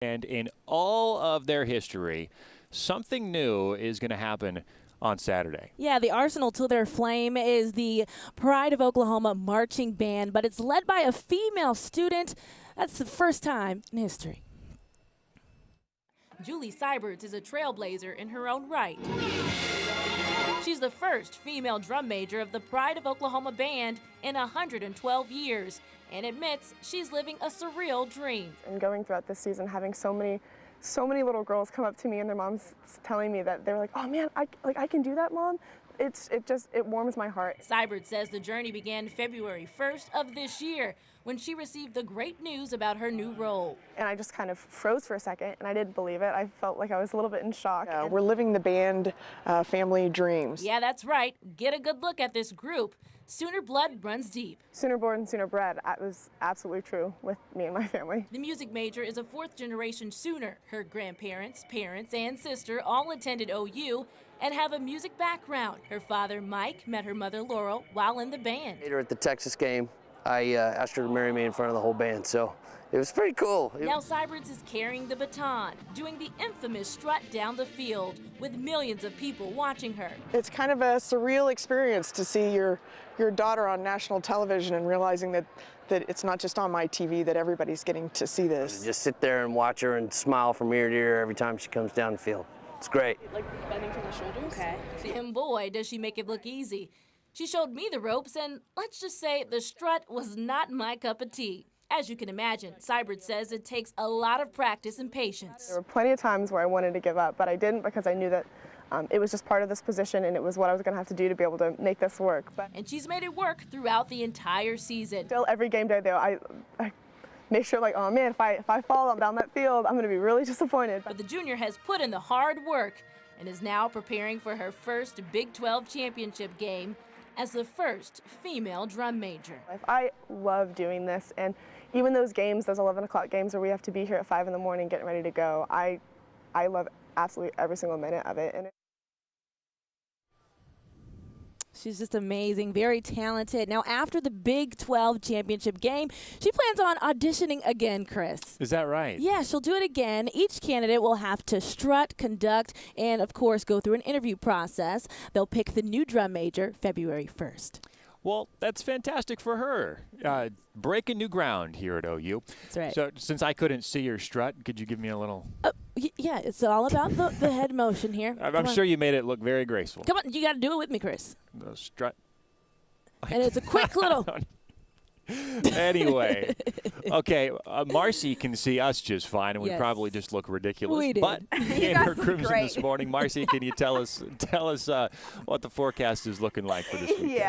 And in all of their history, something new is going to happen on Saturday. Yeah, the arsenal to their flame is the Pride of Oklahoma marching band, but it's led by a female student. That's the first time in history. Julie Siberts is a trailblazer in her own right. She's the first female drum major of the Pride of Oklahoma band in 112 years and admits she's living a surreal dream. And going throughout this season, having so many little girls come up to me and their moms telling me that they're like, oh man, I can do that, Mom. It warms my heart. Siberts says the journey began February 1st of this year when she received the great news about her new role. And I just kind of froze for a second and I didn't believe it. I felt like I was a little bit in shock. We're living the band family dreams. Yeah, that's right. Get a good look at this group. Sooner blood runs deep. Sooner born, sooner bred. That was absolutely true with me and my family. The music major is a fourth-generation Sooner. Her grandparents, parents, and sister all attended OU and have a music background. Her father, Mike, met her mother, Laurel, while in the band. Later at the Texas game, I asked her to marry me in front of the whole band, so it was pretty cool. Now Siberts is carrying the baton, doing the infamous strut down the field with millions of people watching her. It's kind of a surreal experience to see your daughter on national television and realizing that it's not just on my TV, that everybody's getting to see this. Just sit there and watch her and smile from ear to ear every time she comes down the field. It's great. Like bending from the shoulders? Okay. And boy, does she make it look easy. She showed me the ropes, and let's just say the strut was not my cup of tea. As you can imagine, Siberts says it takes a lot of practice and patience. There were plenty of times where I wanted to give up, but I didn't because I knew that it was just part of this position and it was what I was going to have to do to be able to make this work. And she's made it work throughout the entire season. Still, every game day, though, I make sure, like, oh man, if I fall down that field, I'm going to be really disappointed. But the junior has put in the hard work and is now preparing for her first Big 12 championship game as the first female drum major. I love doing this, and even those games, those 11 o'clock games where we have to be here at 5 in the morning getting ready to go, I love absolutely every single minute of it. She's just amazing, very talented. Now, after the Big 12 championship game, she plans on auditioning again, Chris. Is that right? Yeah, she'll do it again. Each candidate will have to strut, conduct, and, of course, go through an interview process. They'll pick the new drum major February 1st. Well, that's fantastic for her. Breaking new ground here at OU. That's right. So since I couldn't see your strut, could you give me a little? Yeah, it's all about the head motion here. I'm sure you made it look very graceful. Come on, you got to do it with me, Chris. The strut. And it's a quick little. Anyway, okay, Marcy can see us just fine, and we Yes. probably just look ridiculous. We did. But in guys her look cruising great. this morning, Marcy, can you tell us what the forecast is looking like for this weekend? Yeah.